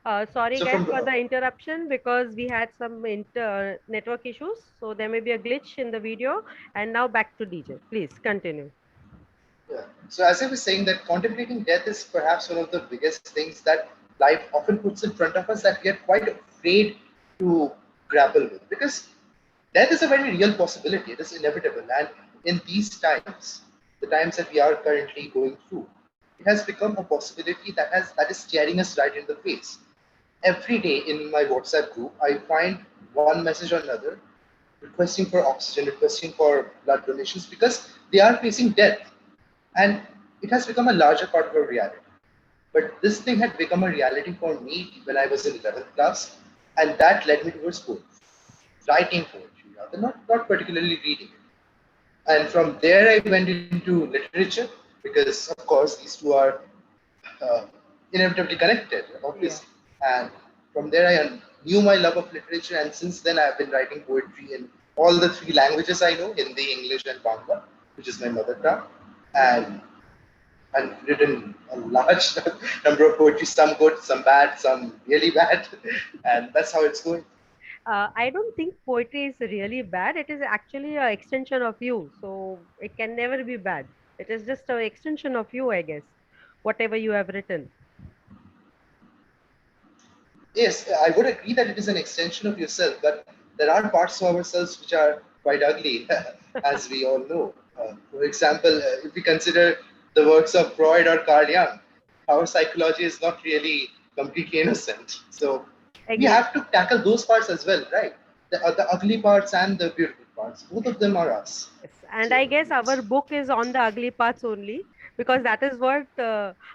Sorry So guys from for the interruption because we had some network issues. So there may be a glitch in the video. And now back to DJ. Please continue. yeah. So as I was saying, that contemplating death is perhaps one of the biggest things that life often puts in front of us that we are quite afraid to grapple with, because death is a very real possibility. It is inevitable, and in these times, the times that we are currently going through, it has become a possibility that is staring us right in the face. Every day in my WhatsApp group, I find one message or another requesting for oxygen, requesting for blood donations because they are facing death, and it has become a larger part of our reality. But this thing had become a reality for me when I was in 11th class, and that led me towards poetry, writing poetry, rather, not particularly reading it. And from there, I went into literature because, of course, these two are uh, inevitably connected, obviously. Yeah. And from there, I knew my love of literature, and since then, I've been writing poetry in all the three languages I know: Hindi, English, and Bangla, which is my mother tongue. Okay. And written a large number of poetry, some good, some bad, some really bad, and that's how it's going. I don't think poetry is really bad. It is actually an extension of you. So it can never be bad. It is just an extension of you, I guess. Whatever you have written. Yes, I would agree that it is an extension of yourself, but there are parts of ourselves which are quite ugly, as we all know. For example, if we consider the works of Freud or Carl Jung, our psychology is not really completely innocent. So we Agreed. have to tackle those parts as well, right? The ugly parts and the beautiful parts, both of them are us. Yes. And I So guess our book is on the ugly parts only because that is what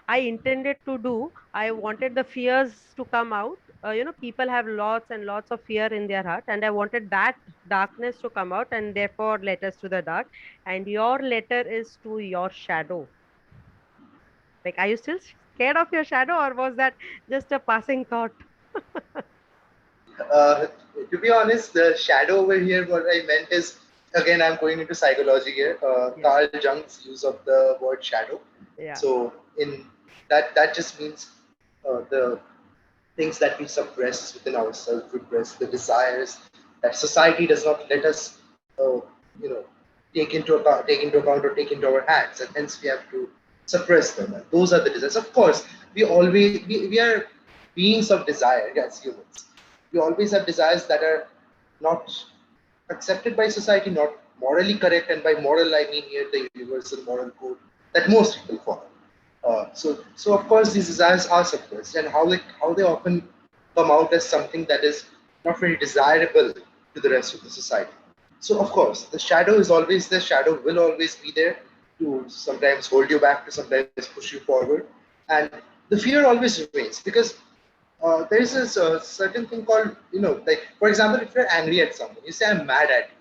I intended to do. I wanted the fears to come out. People have lots and lots of fear in their heart, and I wanted that darkness to come out, and therefore, letters to the dark. And your letter is to your shadow. Like, are you still scared of your shadow, or was that just a passing thought? Uh, to be honest, the shadow over here, what I meant is, again, I'm going into psychology here. Yeah, Carl Jung's use of the word shadow. yeah, So, in that just means the things that we suppress within ourselves, repress the desires that society does not let us, uh, you know, take into account or take into our hands, and hence we have to suppress them. And those are the desires. Of course, we are beings of desire as humans. We always have desires that are not accepted by society, not morally correct, and by moral I mean here the universal moral code that most people follow. So of course these desires are suppressed, and how they often come out as something that is not very desirable to the rest of the society. So of course the shadow is always there. Shadow will always be there to sometimes hold you back, to sometimes push you forward, and the fear always remains because there is a certain thing called, like for example, if you're angry at someone, you say I'm mad at you.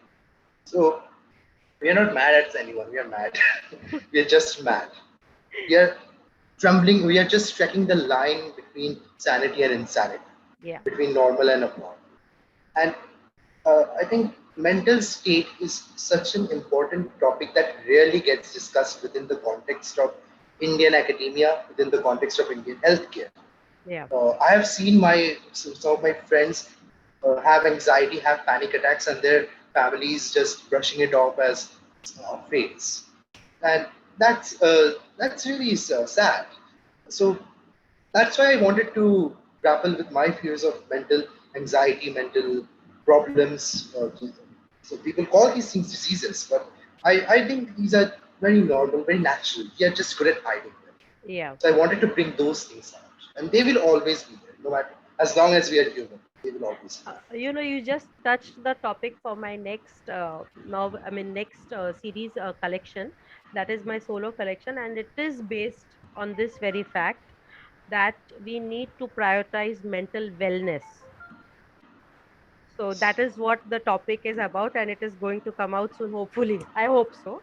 So we are not mad at anyone. We are mad. We are just mad. We are trembling. We are just trekking the line between sanity and insanity, yeah. between normal and abnormal. And I think mental state is such an important topic that rarely gets discussed within the context of Indian academia, within the context of Indian healthcare. Yeah. I have seen some of my friends have anxiety, have panic attacks, and their families just brushing it off as a phase, and that's really sad. So that's why I wanted to grapple with my fears of mental anxiety, mental problems. So people call these things diseases, but I think these are very normal, very natural. We are just good at hiding them. Yeah. So I wanted to bring those things out, and they will always be there, no matter as long as we are human. They will always be You just touched the topic for my next novel, I mean, next series collection. That is my solo collection, and it is based on this very fact that we need to prioritize mental wellness. So that is what the topic is about, and it is going to come out soon, hopefully. I hope so.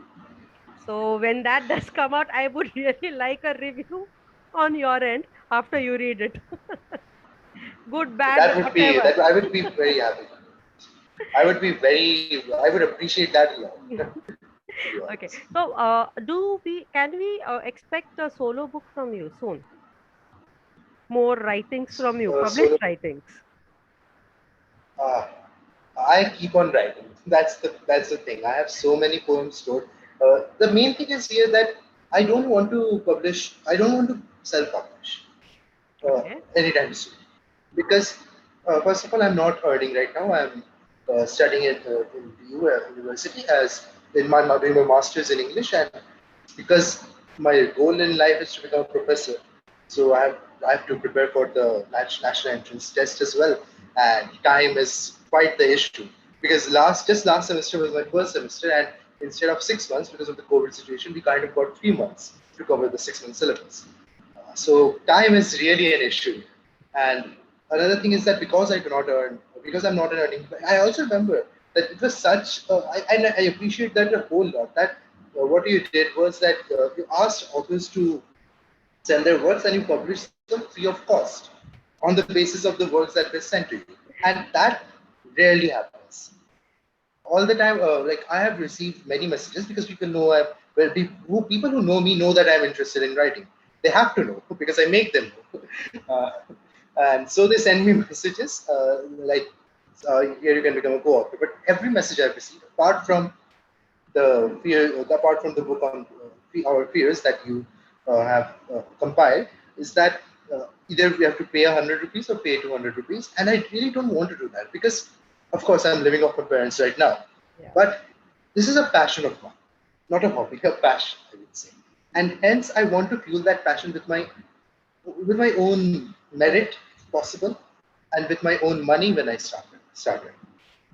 So when that does come out, I would really like a review on your end after you read it. Good, there. bad, whatever. That I would be very happy. I would appreciate that a lot. To be Okay. honest. So, can we expect a solo book from you soon? more writings from you, Solo. published writings? Uh, I keep on writing. That's the thing. I have so many poems stored. The main thing is here that I don't want to publish. I don't want to self-publish Okay. anytime soon, because first of all, I'm not earning right now. I'm studying in BU University as in doing my masters in English, and because my goal in life is to become a professor, so I have to prepare for the national entrance test as well, and time is quite the issue because last semester was my first semester, and instead of 6 months because of the COVID situation, we kind of got 3 months to cover the 6 month syllabus. So time is really an issue. And another thing is that because I do not earn, because I'm not an earning, I also remember that it was such, and I appreciate that a whole lot. That what you did was that you asked authors to send their works and you published them free of cost on the basis of the works that were sent to you. And that rarely happens all the time. Like I have received many messages because people know people who know me know that I'm interested in writing. They have to know because I make them know. And so they send me messages like, here you can become a co-author. But every message I've received, apart from the book on our fears that you have compiled, is that either we have to pay 100 rupees or pay 200 rupees, and I really don't want to do that because, of course, I'm living off my parents right now. Yeah. But this is a passion of mine, not a hobby, a passion, I would say, and hence I want to fuel that passion with my own merit, if possible, and with my own money when I started.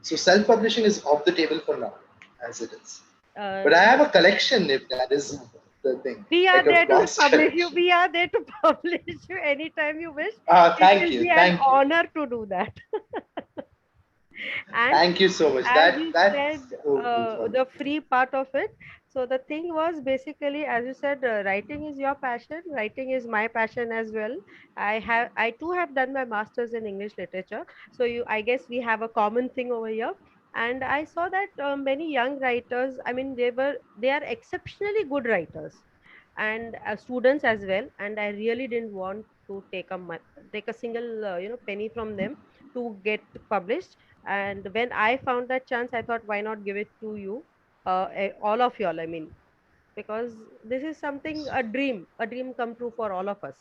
So self-publishing is off the table for now, as it is. But I have No, a collection, if that is the thing, we like are a there to vast publish you. collection. We are there to publish you anytime you wish. It Thank will you, be an thank you, honor to do that. And thank you so much. as you That's said, so cool for me. the free part of it. So the thing was basically, as you said, writing is your passion. Writing is my passion as well. I too have done my masters in English literature. So I guess we have a common thing over here. And I saw that many young writers, I mean, they are exceptionally good writers, and students as well. And I really didn't want to take a single penny from them to get published. And when I found that chance, I thought, why not give it to you, all of y'all, I mean, because this is something, a dream come true for all of us.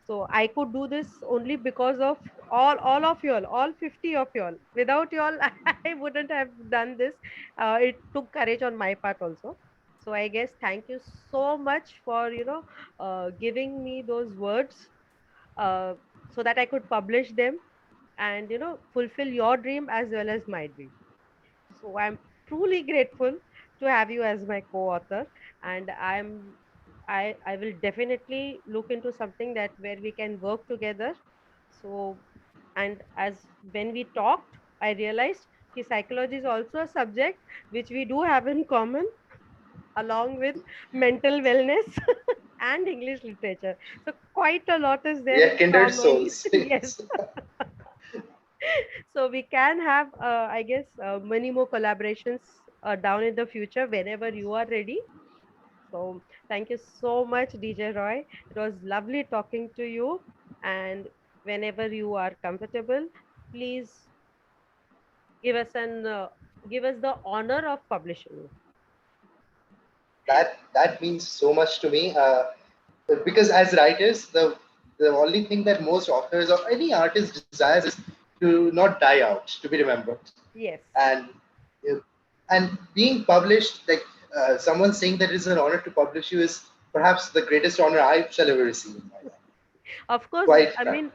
So I could do this only because of all of y'all, all 50 of y'all. Without y'all, I wouldn't have done this. It took courage on my part also. So I guess thank you so much for giving me those words, uh, so that I could publish them and fulfill your dream as well as my dream. So I'm truly grateful to have you as my co-author, and I will definitely look into something that where we can work together. So, and as when we talked, I realized कि psychology is also a subject which we do have in common, along with mental wellness and English literature. So quite a lot is We there are in kindred common. souls. Yes. So we can have, I guess, many more collaborations down in the future whenever you are ready. So thank you so much, DJ Roy. It was lovely talking to you. And whenever you are comfortable, please give us an give us the honor of publishing you. That means so much to me. Because as writers, the only thing that most authors or any artist desires is to not die out, to be remembered. Yes. And uh, and being published, like someone saying that it's an honor to publish you is perhaps the greatest honor I shall ever receive in my life. Of course, Quite I frank. mean,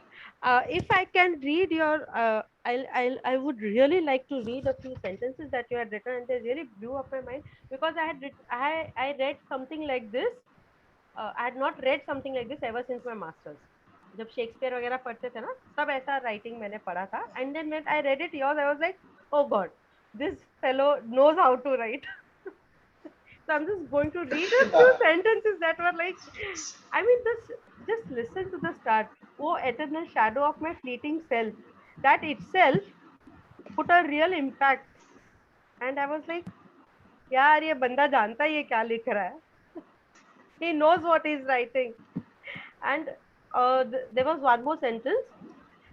if I can read your, I would really like to read a few sentences that you had written, and they really blew up my mind because I read something like this. I had not read something like this ever since my masters. जब Shakespeare वगैरह पढ़ते थे ना, तब ऐसा writing मैंने पढ़ा था. And then when I read it yours, I was like, oh God, this fellow knows how to write. So I'm just going to read a few Uh, sentences that were like, I mean, this, just listen to the start. Oh, eternal shadow of my fleeting self. That itself put a real impact. And I was like, यार ये बंदा जानता ही है क्या लिख रहा है. He knows what he's writing. And There was one more sentence.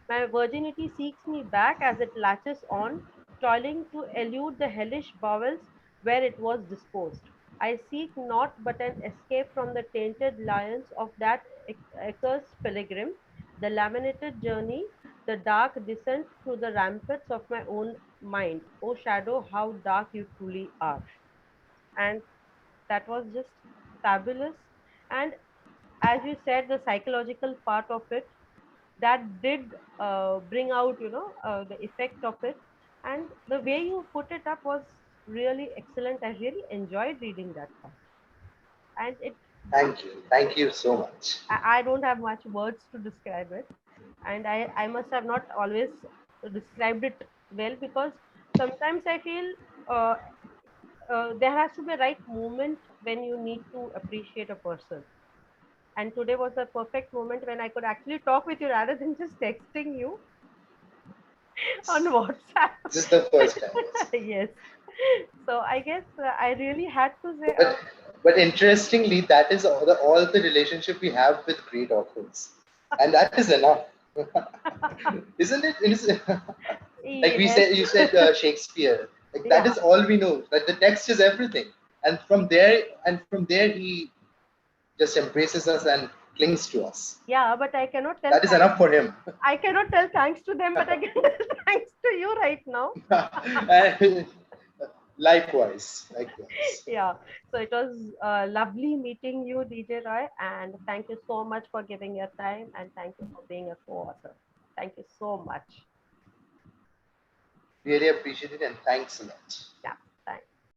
My virginity seeks me back as it latches on, toiling to elude the hellish bowels where it was disposed. I seek naught but an escape from the tainted lions of that accursed pilgrim, the laminated journey, the dark descent through the ramparts of my own mind. O shadow, how dark you truly are. And that was just fabulous. And as you said, the psychological part of it, that did bring out, the effect of it. And the way you put it up was really excellent. I really enjoyed reading that part. And it, Thank you. Thank you so much. I don't have much words to describe it. And I must have not always described it well, because sometimes I feel uh, there has to be a right moment when you need to appreciate a person. And today was the perfect moment when I could actually talk with you rather than just texting you on WhatsApp. This is the first time, yes. Yes. So I guess I really had to say, But but interestingly, that is all the relationship we have with great authors, and that is enough, isn't it? Like we yes. said, you said Shakespeare. Like that Yeah. is all we know. That the text is everything, and from there he just embraces us and clings to us. Yeah, but I cannot tell That is thanks. enough for him. I cannot tell thanks to them, but I can tell thanks to you right now. And likewise, likewise. Yeah. So it was lovely meeting you, DJ Roy, and thank you so much for giving your time, and thank you for being a co-author. Thank you so much. Really appreciate it, and thanks a lot.